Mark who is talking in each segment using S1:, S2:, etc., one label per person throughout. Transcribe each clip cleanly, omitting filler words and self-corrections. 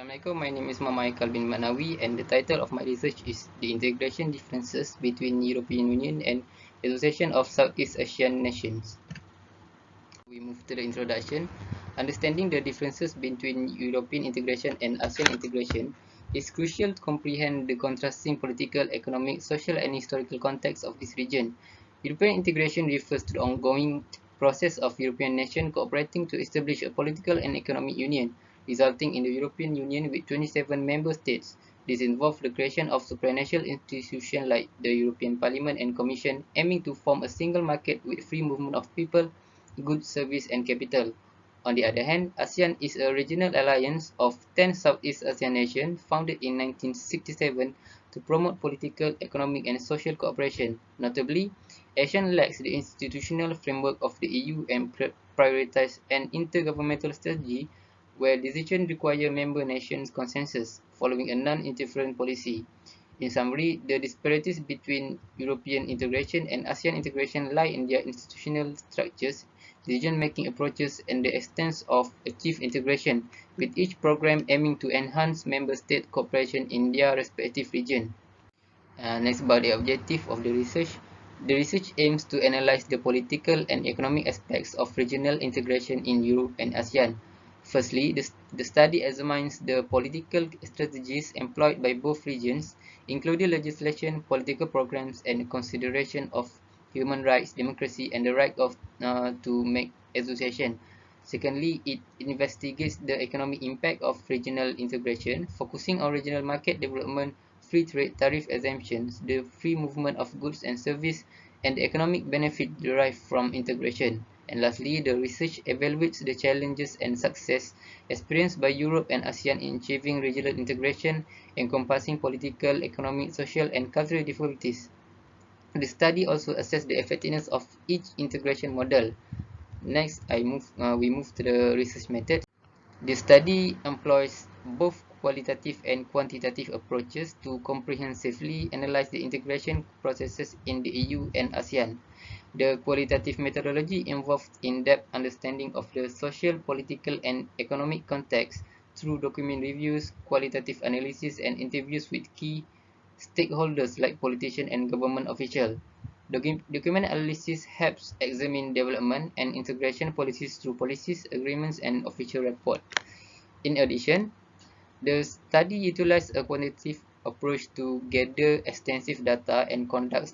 S1: Assalamualaikum, my name is Muhammad Kalbin Manawi and the title of my research is The Integration Differences Between European Union and Association of Southeast Asian Nations. We move to the introduction. Understanding the differences between European integration and ASEAN integration is crucial to comprehend the contrasting political, economic, social and historical context of this region. European integration refers to the ongoing process of European nations cooperating to establish a political and economic union, resulting in the European Union with 27 member states. This involves the creation of supranational institutions like the European Parliament and Commission, aiming to form a single market with free movement of people, goods, service, and capital. On the other hand, ASEAN is a regional alliance of 10 Southeast Asian nations founded in 1967 to promote political, economic, and social cooperation. Notably, ASEAN lacks the institutional framework of the EU and prioritizes an intergovernmental strategy where decisions require member nations' consensus, following a non-interference policy. In summary, the disparities between European integration and ASEAN integration lie in their institutional structures, decision-making approaches, and the extent of achieved integration, with each program aiming to enhance member state cooperation in their respective region. Next, about the objective of the research. The research aims to analyze the political and economic aspects of regional integration in Europe and ASEAN. Firstly, the study examines the political strategies employed by both regions, including legislation, political programs, and consideration of human rights, democracy, and the right to make association. Secondly, it investigates the economic impact of regional integration, focusing on regional market development, free trade tariff exemptions, the free movement of goods and services, and the economic benefit derived from integration. And lastly, the research evaluates the challenges and success experienced by Europe and ASEAN in achieving regional integration, encompassing political, economic, social, and cultural difficulties. The study also assessed the effectiveness of each integration model. Next, we move to the research method. The study employs both qualitative and quantitative approaches to comprehensively analyze the integration processes in the EU and ASEAN. The qualitative methodology involves in-depth understanding of the social, political, and economic context through document reviews, qualitative analysis, and interviews with key stakeholders like politicians and government officials. Document analysis helps examine development and integration policies through policies, agreements, and official reports. In addition, the study utilized a quantitative approach to gather extensive data and conduct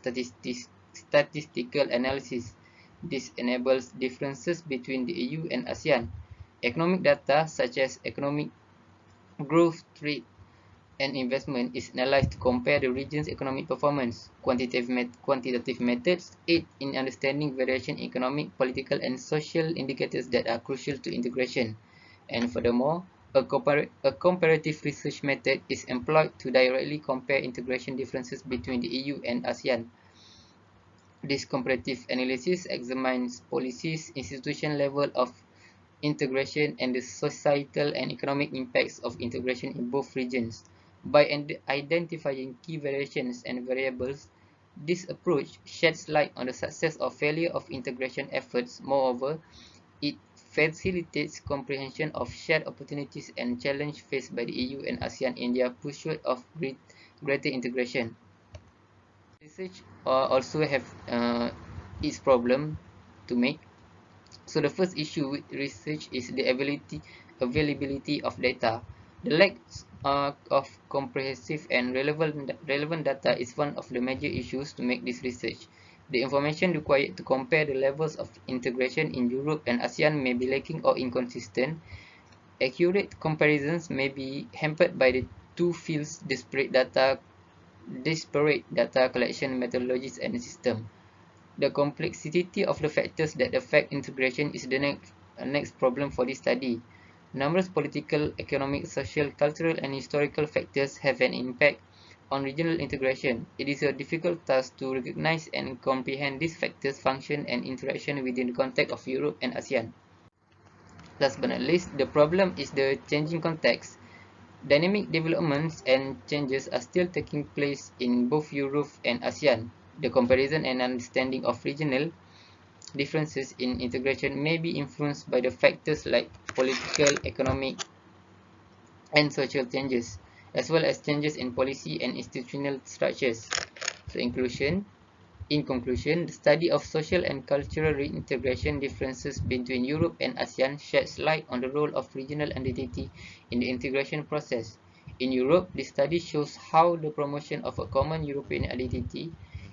S1: statistical analysis. This enables differences between the EU and ASEAN. Economic data such as economic growth, trade, and investment is analyzed to compare the region's economic performance. Quantitative methods aid in understanding variation in economic, political, and social indicators that are crucial to integration. And furthermore, a comparative research method is employed to directly compare integration differences between the EU and ASEAN. This comparative analysis examines policies, institution level of integration, and the societal and economic impacts of integration in both regions. By identifying key variations and variables, this approach sheds light on the success or failure of integration efforts. Moreover, it facilitates comprehension of shared opportunities and challenges faced by the EU and ASEAN in their pursuit of greater integration. Research also have its problem to make. So the first issue with research is the availability of data. The lack of comprehensive and relevant data is one of the major issues to make this research. The information required to compare the levels of integration in Europe and ASEAN may be lacking or inconsistent. Accurate comparisons may be hampered by the two fields' disparate data collection methodologies and systems. The complexity of the factors that affect integration is the next problem for this study. Numerous political, economic, social, cultural, and historical factors have an impact on regional integration. It is a difficult task to recognize and comprehend these factors' function and interaction within the context of Europe and ASEAN. Last but not least, the problem is the changing context. Dynamic developments and changes are still taking place in both Europe and ASEAN. The comparison and understanding of regional differences in integration may be influenced by the factors like political, economic, and social changes, as well as changes in policy and institutional structures. So in conclusion, the study of social and cultural reintegration differences between Europe and ASEAN sheds light on the role of regional identity in the integration process. In Europe, the study shows how the promotion of a common European identity,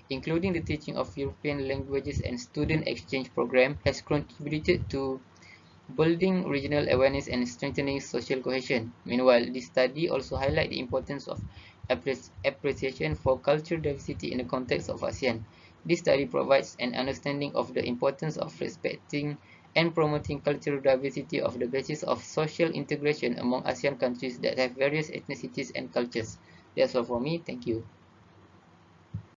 S1: including the teaching of European languages and student exchange program, has contributed to building regional awareness and strengthening social cohesion. Meanwhile, this study also highlights the importance of appreciation for cultural diversity in the context of ASEAN. This study provides an understanding of the importance of respecting and promoting cultural diversity of the basis of social integration among ASEAN countries that have various ethnicities and cultures. That's all for me. Thank you.